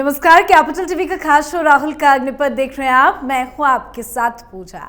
नमस्कार, capital TV का खास शो राहुल का अग्निपथ देख रहे हैं आप। मैं हूं आपके साथ पूजा।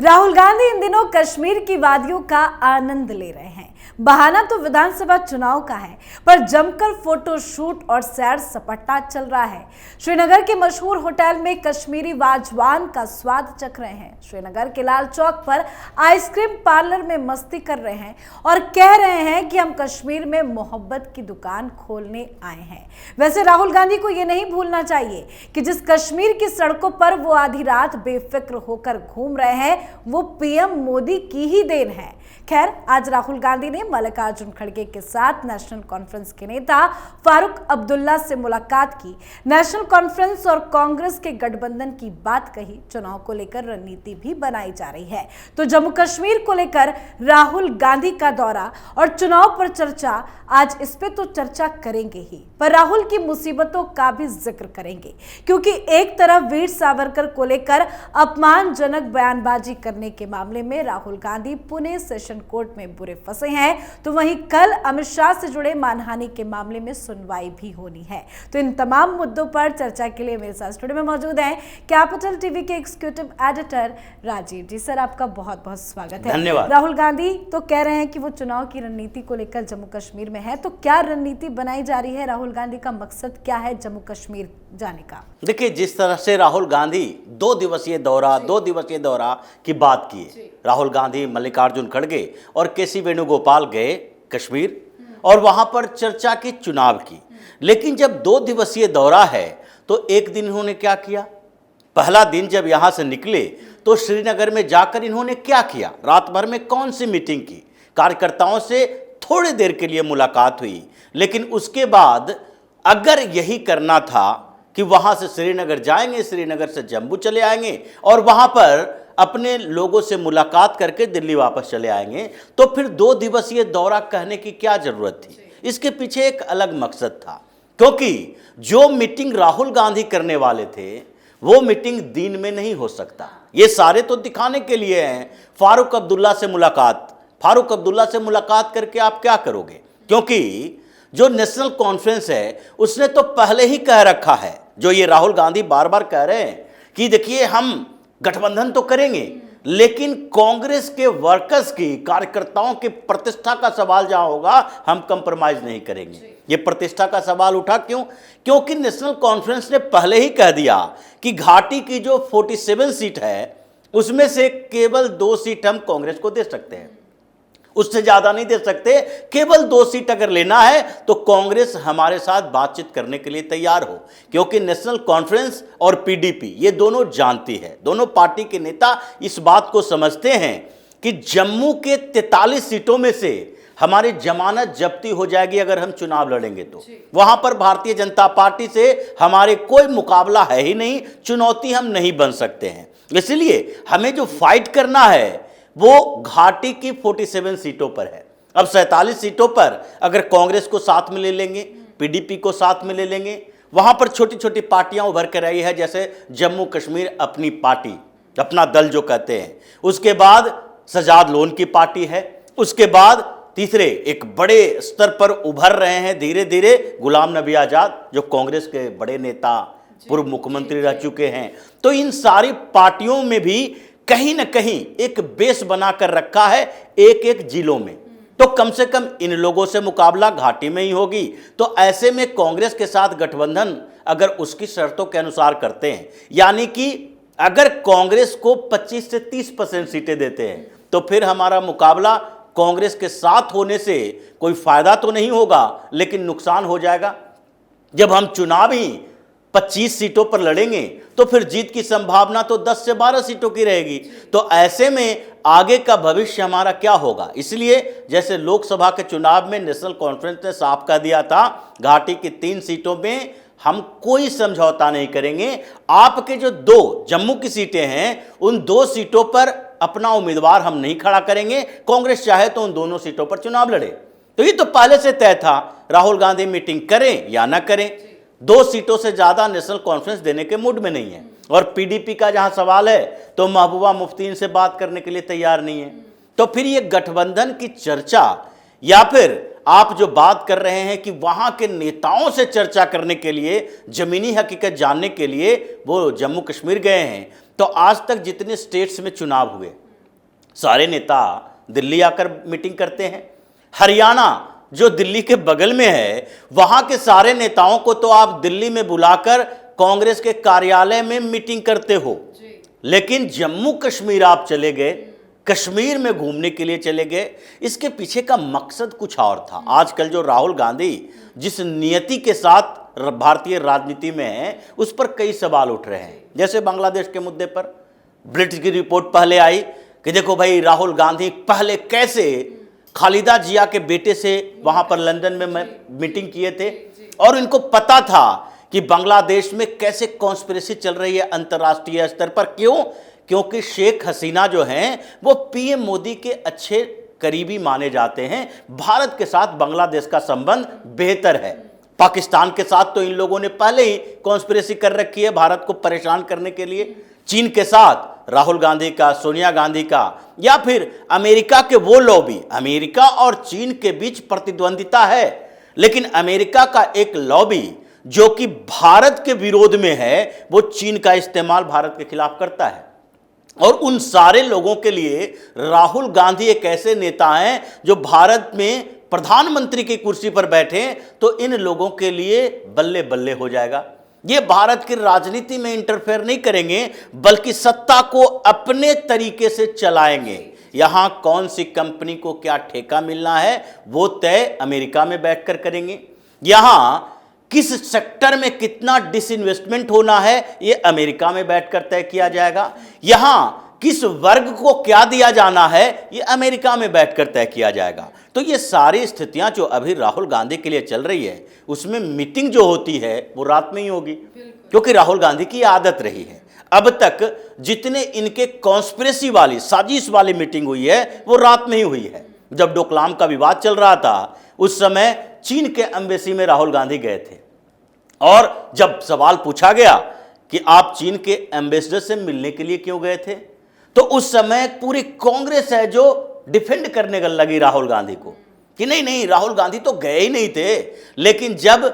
राहुल गांधी इन दिनों कश्मीर की वादियों का आनंद ले रहे हैं। बहाना तो विधानसभा चुनाव का है, पर जमकर फोटो शूट और सैर सपाटा चल रहा है। श्रीनगर के मशहूर होटल में कश्मीरी वाजवान का स्वाद चख रहे हैं। श्रीनगर के लाल चौक पर आइसक्रीम पार्लर में मस्ती कर रहे हैं और कह रहे हैं कि हम कश्मीर में मोहब्बत की दुकान खोलने आए हैं। वैसे राहुल गांधी को यह नहीं भूलना चाहिए कि जिस कश्मीर की सड़कों पर वो आधी रात बेफिक्र होकर घूम रहे हैं, वो पीएम मोदी की ही देन है। खैर, आज राहुल गांधी ने मल्लिकार्जुन खड़गे के साथ नेशनल कॉन्फ्रेंस के नेता फारूक अब्दुल्ला से मुलाकात की। नेशनल कॉन्फ्रेंस और कांग्रेस के गठबंधन की बात कही। चुनाव को लेकर रणनीति भी बनाई जा रही है। तो जम्मू कश्मीर को लेकर राहुल गांधी का दौरा और चुनाव पर चर्चा, आज इस पे तो चर्चा करेंगे ही, पर राहुल की मुसीबतों का भी जिक्र करेंगे, क्योंकि एक तरफ वीर सावरकर को लेकर अपमानजनक बयानबाजी करने के मामले में राहुल गांधी पुणे सेशन कोर्ट में बुरे फंसे हैं, तो वहीं कल अमित शाह से जुड़े मानहानि के मामले में सुनवाई भी होनी है। तो इन तमाम मुद्दों पर चर्चा के लिए मेरे साथ स्टूडियो में मौजूद हैं कैपिटल टीवी के एग्जीक्यूटिव एडिटर राजीव जी। सर, आपका बहुत बहुत स्वागत है। धन्यवाद। राहुल गांधी तो कह रहे हैं कि वो चुनाव की रणनीति को लेकर जम्मू कश्मीर में है, तो क्या रणनीति बनाई जा रही है? राहुल गांधी का मकसद क्या है जम्मू कश्मीर जाने का? देखिए, जिस तरह से राहुल गांधी दो दिवसीय दौरा की बात की, राहुल गांधी मल्लिकार्जुन खड़गे और केसी वेणुगोपाल गए कश्मीर और वहां पर चर्चा की, चुनाव की। लेकिन जब 2 दिवसीय दौरा है तो एक दिन इन्होंने क्या किया? पहला दिन जब यहां से निकले तो श्रीनगर में जाकर इन्होंने क्या किया? रात भर में कौन सी मीटिंग की? कार्यकर्ताओं से थोड़ी देर के लिए मुलाकात हुई, लेकिन उसके बाद अगर यही करना था कि वहां से श्रीनगर जाएंगे, श्रीनगर से जम्मू चले आएंगे और वहां पर अपने लोगों से मुलाकात करके दिल्ली वापस चले आएंगे, तो फिर 2 दिवसीय दौरा कहने की क्या जरूरत थी? इसके पीछे एक अलग मकसद था, क्योंकि जो मीटिंग राहुल गांधी करने वाले थे वो मीटिंग दिन में नहीं हो सकता। ये सारे तो दिखाने के लिए हैं। फारूक अब्दुल्ला से मुलाकात करके आप क्या करोगे? क्योंकि जो नेशनल कॉन्फ्रेंस है उसने तो पहले ही कह रखा है, जो ये राहुल गांधी बार बार कह रहे हैं कि देखिए हम गठबंधन तो करेंगे, लेकिन कांग्रेस के वर्कर्स की, कार्यकर्ताओं की प्रतिष्ठा का सवाल जहां होगा हम कंप्रोमाइज नहीं करेंगे। ये प्रतिष्ठा का सवाल उठा क्यों? क्योंकि नेशनल कॉन्फ्रेंस ने पहले ही कह दिया कि घाटी की जो 47 सीट है उसमें से केवल 2 सीट हम कांग्रेस को दे सकते हैं, उससे ज्यादा नहीं दे सकते। केवल 2 सीट अगर लेना है तो कांग्रेस हमारे साथ बातचीत करने के लिए तैयार हो, क्योंकि नेशनल कॉन्फ्रेंस और पीडीपी ये दोनों जानती है, दोनों पार्टी के नेता इस बात को समझते हैं कि जम्मू के 43 सीटों में से हमारी जमानत जब्ती हो जाएगी अगर हम चुनाव लड़ेंगे तो। वहां पर भारतीय जनता पार्टी से हमारे कोई मुकाबला है ही नहीं, चुनौती हम नहीं बन सकते हैं। इसलिए हमें जो फाइट करना है वो घाटी की 47 सीटों पर है। अब 47 सीटों पर अगर कांग्रेस को साथ में ले लेंगे, पीडीपी को साथ में ले लेंगे, वहां पर छोटी छोटी पार्टियां उभर कर आई है, जैसे जम्मू कश्मीर अपनी पार्टी, अपना दल जो कहते हैं, उसके बाद सजाद लोन की पार्टी है, उसके बाद तीसरे एक बड़े स्तर पर उभर रहे हैं धीरे धीरे गुलाम नबी आजाद, जो कांग्रेस के बड़े नेता, पूर्व मुख्यमंत्री रह चुके हैं। तो इन सारी पार्टियों में भी कहीं ना कहीं एक बेस बनाकर रखा है एक एक जिलों में, तो कम से कम इन लोगों से मुकाबला घाटी में ही होगी। तो ऐसे में कांग्रेस के साथ गठबंधन अगर उसकी शर्तों के अनुसार करते हैं, यानी कि अगर कांग्रेस को 25 से 30% सीटें देते हैं, तो फिर हमारा मुकाबला कांग्रेस के साथ होने से कोई फायदा तो नहीं होगा, लेकिन नुकसान हो जाएगा। जब हम चुनाव ही 25 सीटों पर लड़ेंगे तो फिर जीत की संभावना तो 10 से 12 सीटों की रहेगी। तो ऐसे में आगे का भविष्य हमारा क्या होगा? इसलिए जैसे लोकसभा के चुनाव में नेशनल कॉन्फ्रेंस ने साफ कर दिया था, घाटी की 3 सीटों में हम कोई समझौता नहीं करेंगे। आपके जो 2 जम्मू की सीटें हैं, उन 2 सीटों पर अपना उम्मीदवार हम नहीं खड़ा करेंगे, कांग्रेस चाहे तो उन दोनों सीटों पर चुनाव लड़े। तो ये तो पहले से तय था, राहुल गांधी मीटिंग करें या ना करें, 2 सीटों से ज्यादा नेशनल कॉन्फ्रेंस देने के मूड में नहीं है। और पीडीपी का जहां सवाल है तो महबूबा मुफ्ती से बात करने के लिए तैयार नहीं है। तो फिर ये गठबंधन की चर्चा या फिर आप जो बात कर रहे हैं कि वहां के नेताओं से चर्चा करने के लिए, जमीनी हकीकत जानने के लिए वो जम्मू कश्मीर गए हैं, तो आज तक जितने स्टेट्स में चुनाव हुए सारे नेता दिल्ली आकर मीटिंग करते हैं। हरियाणा जो दिल्ली के बगल में है, वहां के सारे नेताओं को तो आप दिल्ली में बुलाकर कांग्रेस के कार्यालय में मीटिंग करते हो, लेकिन जम्मू कश्मीर आप चले गए, कश्मीर में घूमने के लिए चले गए। इसके पीछे का मकसद कुछ और था। आजकल जो राहुल गांधी जिस नियति के साथ भारतीय राजनीति में है, उस पर कई सवाल उठ रहे हैं। जैसे बांग्लादेश के मुद्दे पर ब्रिटिश की रिपोर्ट पहले आई कि देखो भाई, राहुल गांधी पहले कैसे खालिदा जिया के बेटे से वहां पर लंदन में मीटिंग किए थे, और इनको पता था कि बांग्लादेश में कैसे कॉन्स्पिरेसी चल रही है अंतर्राष्ट्रीय स्तर पर। क्यों? क्योंकि शेख हसीना जो हैं वो पीएम मोदी के अच्छे करीबी माने जाते हैं। भारत के साथ बांग्लादेश का संबंध बेहतर है। पाकिस्तान के साथ तो इन लोगों ने पहले ही कॉन्स्पिरेसी कर रखी है भारत को परेशान करने के लिए। चीन के साथ राहुल गांधी का, सोनिया गांधी का, या फिर अमेरिका के वो लॉबी, अमेरिका और चीन के बीच प्रतिद्वंदिता है, लेकिन अमेरिका का एक लॉबी जो कि भारत के विरोध में है, वो चीन का इस्तेमाल भारत के खिलाफ करता है। और उन सारे लोगों के लिए राहुल गांधी एक ऐसे नेता हैं जो भारत में प्रधानमंत्री की कुर्सी पर बैठे, तो इन लोगों के लिए बल्ले बल्ले हो जाएगा। ये भारत की राजनीति में इंटरफेयर नहीं करेंगे, बल्कि सत्ता को अपने तरीके से चलाएंगे। यहां कौन सी कंपनी को क्या ठेका मिलना है वो तय अमेरिका में बैठकर करेंगे। यहां किस सेक्टर में कितना डिसइन्वेस्टमेंट होना है ये अमेरिका में बैठकर तय किया जाएगा। यहां किस वर्ग को क्या दिया जाना है ये अमेरिका में बैठकर तय किया जाएगा। तो ये सारी स्थितियां जो अभी राहुल गांधी के लिए चल रही है, उसमें मीटिंग जो होती है वो रात में ही होगी, क्योंकि राहुल गांधी की आदत रही है। अब तक जितने इनके कॉन्स्पिरेसी वाली, साजिश वाली मीटिंग हुई है वो रात में ही हुई है। जब डोकलाम का विवाद चल रहा था, उस समय चीन के एम्बेसी में राहुल गांधी गए थे, और जब सवाल पूछा गया कि आप चीन के एम्बेसडर से मिलने के लिए क्यों गए थे, तो उस समय पूरी कांग्रेस है जो डिफेंड करने लगी राहुल गांधी को कि नहीं नहीं, राहुल गांधी तो गए ही नहीं थे। लेकिन जब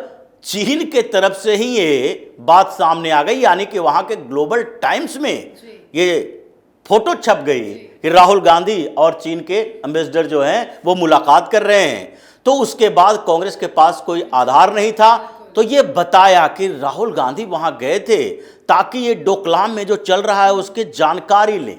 चीन के तरफ से ही ये बात सामने आ गई, यानी कि वहां के ग्लोबल टाइम्स में ये फोटो छप गई कि राहुल गांधी और चीन के एम्बेसडर जो हैं वो मुलाकात कर रहे हैं, तो उसके बाद कांग्रेस के पास कोई आधार नहीं था, तो ये बताया कि राहुल गांधी वहां गए थे ताकि ये डोकलाम में जो चल रहा है उसकी जानकारी लें।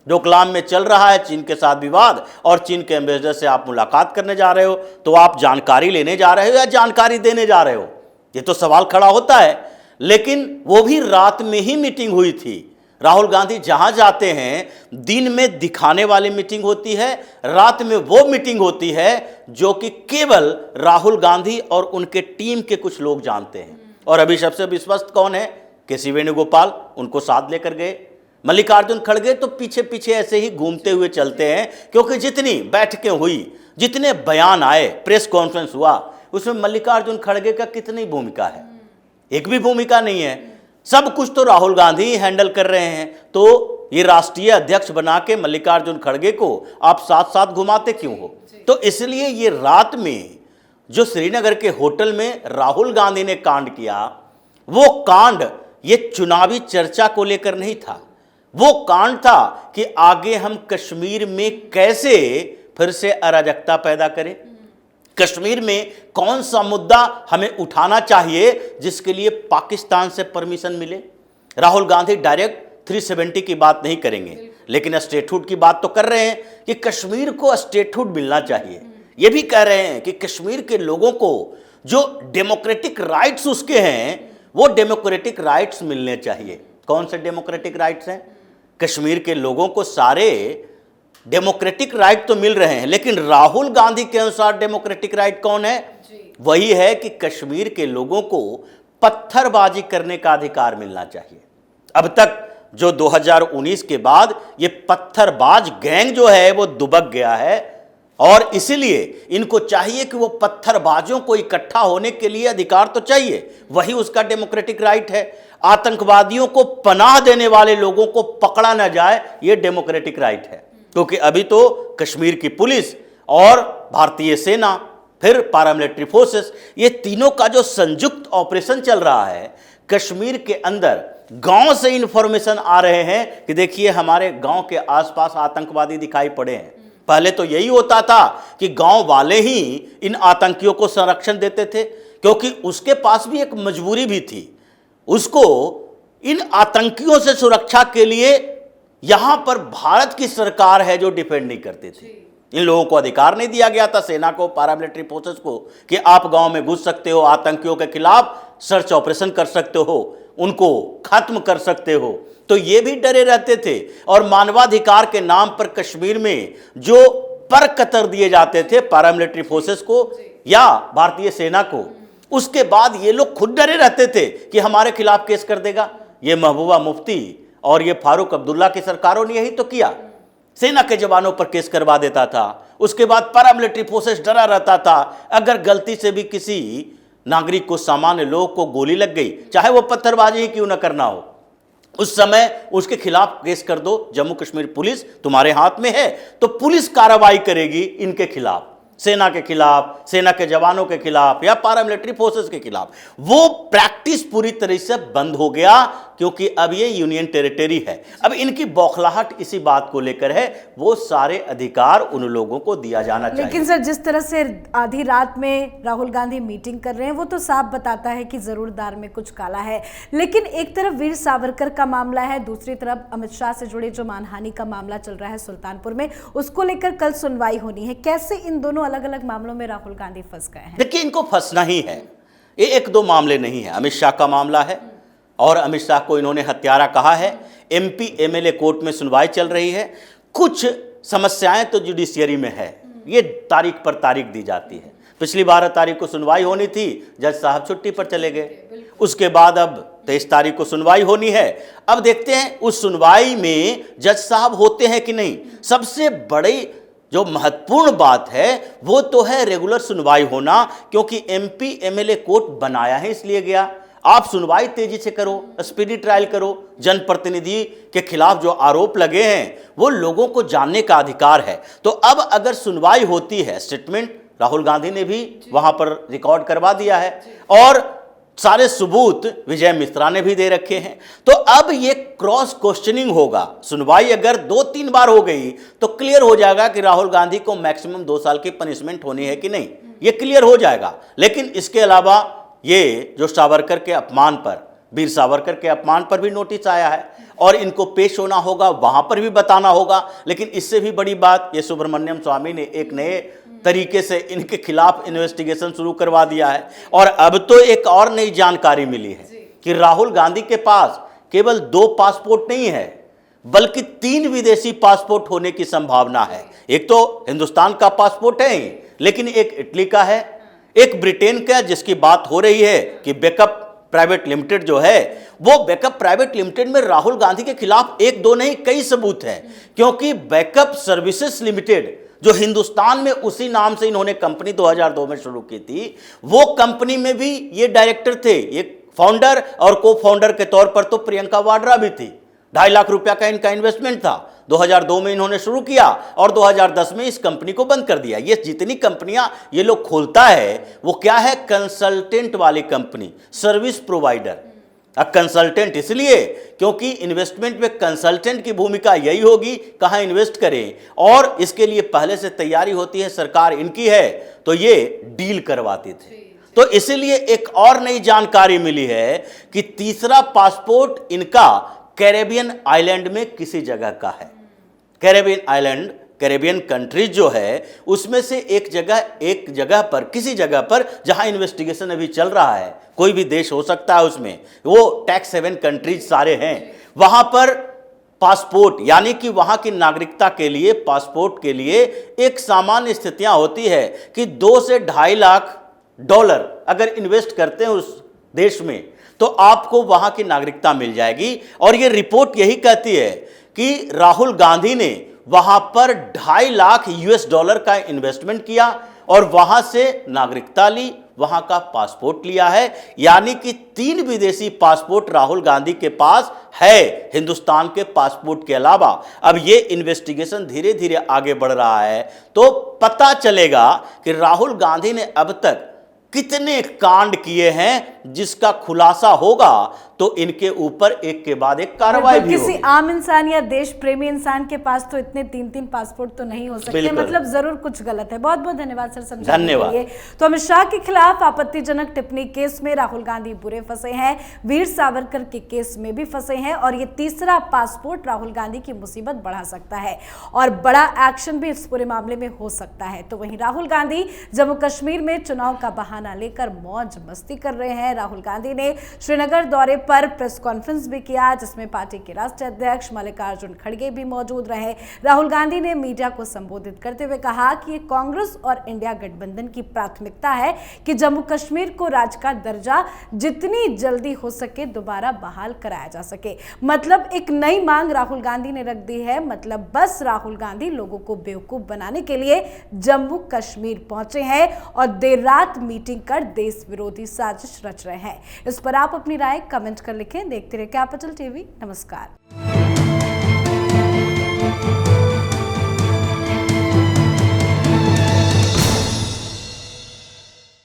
डोकलाम में चल रहा है चीन के साथ विवाद, और चीन के एम्बेसडर से आप मुलाकात करने जा रहे हो, तो आप जानकारी लेने जा रहे हो या जानकारी देने जा रहे हो, ये तो सवाल खड़ा होता है। लेकिन वो भी रात में ही मीटिंग हुई थी। राहुल गांधी जहां जाते हैं दिन में दिखाने वाली मीटिंग होती है, रात में वो मीटिंग होती है जो कि केवल राहुल गांधी और उनके टीम के कुछ लोग जानते हैं। और अभी सबसे विश्वस्त कौन है? के.सी. वेणुगोपाल, उनको साथ लेकर गए। मल्लिकार्जुन खड़गे तो पीछे पीछे ऐसे ही घूमते हुए चलते हैं, क्योंकि जितनी बैठकें हुई, जितने बयान आए, प्रेस कॉन्फ्रेंस हुआ, उसमें मल्लिकार्जुन खड़गे का कितनी भूमिका है? एक भी भूमिका नहीं है। सब कुछ तो राहुल गांधी ही हैंडल कर रहे हैं। तो ये राष्ट्रीय अध्यक्ष बना के मल्लिकार्जुन खड़गे को आप साथ साथ घुमाते क्यों हो? तो इसलिए ये रात में जो श्रीनगर के होटल में राहुल गांधी ने कांड किया, वो कांड ये चुनावी चर्चा को लेकर नहीं था। वो कांड था कि आगे हम कश्मीर में कैसे फिर से अराजकता पैदा करें, कश्मीर में कौन सा मुद्दा हमें उठाना चाहिए जिसके लिए पाकिस्तान से परमिशन मिले। राहुल गांधी डायरेक्ट 370 की बात नहीं करेंगे, लेकिन स्टेटहुड की बात तो कर रहे हैं कि कश्मीर को स्टेटहुड मिलना चाहिए। ये भी कह रहे हैं कि कश्मीर के लोगों को जो डेमोक्रेटिक राइट्स उसके हैं वो डेमोक्रेटिक राइट्स मिलने चाहिए। कौन से डेमोक्रेटिक राइट्स हैं? कश्मीर के लोगों को सारे डेमोक्रेटिक राइट तो मिल रहे हैं, लेकिन राहुल गांधी के अनुसार डेमोक्रेटिक राइट कौन है? वही है कि कश्मीर के लोगों को पत्थरबाजी करने का अधिकार मिलना चाहिए। अब तक जो 2019 के बाद ये पत्थरबाज गैंग जो है वो दुबक गया है, और इसीलिए इनको चाहिए कि वो पत्थरबाजों को इकट्ठा होने के लिए अधिकार तो चाहिए, वही उसका डेमोक्रेटिक राइट है। आतंकवादियों को पनाह देने वाले लोगों को पकड़ा ना जाए, ये डेमोक्रेटिक राइट है। क्योंकि अभी तो कश्मीर की पुलिस और भारतीय सेना फिर पैरामिलिट्री फोर्सेस, ये तीनों का जो संयुक्त ऑपरेशन चल रहा है कश्मीर के अंदर। गांव से इंफॉर्मेशन आ रहे हैं कि देखिए हमारे गांव के आसपास आतंकवादी दिखाई पड़े हैं। पहले तो यही होता था कि गांव वाले ही इन आतंकियों को संरक्षण देते थे, क्योंकि उसके पास भी एक मजबूरी भी थी, उसको इन आतंकियों से सुरक्षा के लिए यहां पर भारत की सरकार है जो डिफेंड नहीं करती थी। इन लोगों को अधिकार नहीं दिया गया था, सेना को, पैरामिलिट्री फोर्सेस को, कि आप गांव में घुस सकते हो, आतंकियों के खिलाफ सर्च ऑपरेशन कर सकते हो, उनको खत्म कर सकते हो। तो ये भी डरे रहते थे। और मानवाधिकार के नाम पर कश्मीर में जो पर कतर दिए जाते थे पैरामिलिट्री फोर्सेस को या भारतीय सेना को, उसके बाद ये लोग खुद डरे रहते थे कि हमारे खिलाफ केस कर देगा। ये महबूबा मुफ्ती और ये फारूक अब्दुल्ला की सरकारों ने यही तो किया, सेना के जवानों पर केस करवा देता था। उसके बाद पैरामिलिट्री फोर्सेस डरा रहता था, अगर गलती से भी किसी नागरिक को, सामान्य लोग को गोली लग गई, चाहे वो पत्थरबाजी ही क्यों ना करना हो, उस समय उसके खिलाफ केस कर दो, जम्मू कश्मीर पुलिस तुम्हारे हाथ में है, तो पुलिस कार्रवाई करेगी इनके खिलाफ, सेना के खिलाफ, सेना के जवानों के खिलाफ या पैरामिलिट्री फोर्सेस के खिलाफ। वो प्रैक्टिस पूरी तरह से बंद हो गया, क्योंकि अब ये यूनियन टेरिटरी है। अब इनकी बौखलाहट इसी बात को लेकर है, वो सारे अधिकार उन लोगों को दिया जाना चाहिए। लेकिन सर, जिस तरह से आधी रात में राहुल गांधी मीटिंग कर रहे हैं, वो तो साफ बताता है कि जरूर दार में कुछ काला है। लेकिन एक तरफ वीर सावरकर का मामला है, दूसरी तरफ अमित शाह से जुड़े जो मानहानि का मामला चल रहा है सुल्तानपुर में, उसको लेकर कल सुनवाई होनी है। कैसे इन दोनों अलग अलग मामलों में राहुल गांधी फंस गए हैं? देखिए, इनको फंसना ही है, ये एक दो मामले नहीं है। अमित शाह का मामला है और अमित शाह को इन्होंने हत्यारा कहा है। एमपी एमएलए कोर्ट में सुनवाई चल रही है। कुछ समस्याएं तो जुडिशियरी में है, ये तारीख पर तारीख दी जाती है। पिछली 12 तारीख को सुनवाई होनी थी, जज साहब छुट्टी पर चले गए। उसके बाद अब 23 तारीख को सुनवाई होनी है। अब देखते हैं उस सुनवाई में जज साहब होते हैं कि नहीं। सबसे बड़ी जो महत्वपूर्ण बात है वो तो है रेगुलर सुनवाई होना, क्योंकि एमपी एमएलए कोर्ट बनाया है इसलिए गया। आप सुनवाई तेजी से करो, स्पीडी ट्रायल करो। जनप्रतिनिधि के खिलाफ जो आरोप लगे हैं वो लोगों को जानने का अधिकार है। तो अब अगर सुनवाई होती है, स्टेटमेंट राहुल गांधी ने भी वहां पर रिकॉर्ड करवा दिया है और सारे सबूत विजय मिश्रा ने भी दे रखे हैं। तो अब ये क्रॉस क्वेश्चनिंग होगा। सुनवाई अगर 2-3 बार हो गई तो क्लियर हो जाएगा कि राहुल गांधी को मैक्सिमम 2 साल की पनिशमेंट होनी है कि नहीं, ये क्लियर हो जाएगा। लेकिन इसके अलावा ये जो सावरकर के अपमान पर, वीर सावरकर के अपमान पर भी नोटिस आया है और इनको पेश होना होगा, वहां पर भी बताना होगा। लेकिन इससे भी बड़ी बात, ये सुब्रमण्यम स्वामी ने एक नए तरीके से इनके खिलाफ इन्वेस्टिगेशन शुरू करवा दिया है। और अब तो एक और नई जानकारी मिली है कि राहुल गांधी के पास केवल 2 पासपोर्ट नहीं है, बल्कि 3 विदेशी पासपोर्ट होने की संभावना है। एक तो हिंदुस्तान का पासपोर्ट है, लेकिन एक इटली का है, एक ब्रिटेन का, जिसकी बात हो रही है कि बैकअप प्राइवेट लिमिटेड जो है, वो बैकअप प्राइवेट लिमिटेड में राहुल गांधी के खिलाफ 1-2 नहीं कई सबूत हैं। क्योंकि बैकअप सर्विसेज लिमिटेड जो हिंदुस्तान में उसी नाम से इन्होंने कंपनी 2002 में शुरू की थी, वो कंपनी में भी ये डायरेक्टर थे, ये फाउंडर और को फाउंडर के तौर पर तो प्रियंका वाड्रा भी थी। 2.5 लाख रुपया का इनका इन्वेस्टमेंट था। 2002 में इन्होंने शुरू किया और 2010 में इस कंपनी को बंद कर दिया। ये जितनी कंपनियां ये लोग खोलता है वो क्या है, कंसल्टेंट वाली कंपनी, सर्विस प्रोवाइडर। अब कंसल्टेंट इसलिए क्योंकि इन्वेस्टमेंट में कंसल्टेंट की भूमिका यही होगी, कहां इन्वेस्ट करें, और इसके लिए पहले से तैयारी होती है, सरकार इनकी है, तो ये डील करवाते थे। तो इसीलिए एक और नई जानकारी मिली है कि तीसरा पासपोर्ट इनका कैरेबियन आइलैंड में किसी जगह का है। कैरेबियन आइलैंड, कैरेबियन कंट्रीज जो है, उसमें से एक जगह पर, किसी जगह पर जहां इन्वेस्टिगेशन अभी चल रहा है, कोई भी देश हो सकता है उसमें, वो टैक्स हेवन कंट्रीज सारे हैं, वहां पर पासपोर्ट यानी कि वहां की नागरिकता के लिए, पासपोर्ट के लिए एक सामान्य स्थितियां होती है कि 2 से 2.5 लाख डॉलर अगर इन्वेस्ट करते हैं उस देश में तो आपको वहां की नागरिकता मिल जाएगी। और ये रिपोर्ट यही कहती है कि राहुल गांधी ने वहां पर 2.5 लाख US डॉलर का इन्वेस्टमेंट किया और वहां से नागरिकता ली वहां का पासपोर्ट लिया है, यानी कि 3 विदेशी पासपोर्ट राहुल गांधी के पास है हिंदुस्तान के पासपोर्ट के अलावा। अब ये इन्वेस्टिगेशन धीरे धीरे आगे बढ़ रहा है तो पता चलेगा कि राहुल गांधी ने अब तक कितने कांड किए हैं, जिसका खुलासा होगा तो इनके ऊपर एक के बाद एक कार्रवाई भी होगी। किसी आम इंसान या देश प्रेमी इंसान के पास तो इतने 3-3 पासपोर्ट तो नहीं हो सकते, मतलब जरूर कुछ गलत है। बहुत बहुत धन्यवाद सर समझाने के लिए। तो अमित शाह के खिलाफ आपत्तिजनक टिप्पणी केस में राहुल गांधी बुरे फंसे हैं, वीर सावरकर के केस में भी फंसे हैं और ये तीसरा पासपोर्ट राहुल गांधी की मुसीबत बढ़ा सकता है और बड़ा एक्शन भी इस पूरे मामले में हो सकता है। तो वहीं राहुल गांधी जम्मू कश्मीर में चुनाव का बहाना लेकर मौज मस्ती कर रहे हैं। राहुल गांधी ने श्रीनगर दौरे पर प्रेस कॉन्फ्रेंस भी किया, जिसमें पार्टी के राष्ट्रीय अध्यक्ष मल्लिकार्जुन खड़गे भी मौजूद रहे। राहुल गांधी ने मीडिया को संबोधित करते हुए कहा कि कांग्रेस और इंडिया गठबंधन की प्राथमिकता है कि जम्मू कश्मीर को राज्य का दर्जा जितनी जल्दी हो सके दोबारा बहाल कराया जा सके। मतलब एक नई मांग राहुल गांधी ने रख दी है। मतलब बस राहुल गांधी लोगों को बेवकूफ बनाने के लिए जम्मू कश्मीर पहुंचे हैं और देर रात मीटिंग कर देश विरोधी साजिश रच रहे हैं। इस पर आप अपनी राय कमेंट कर लिखें। देखते रहिए कैपिटल टीवी। नमस्कार।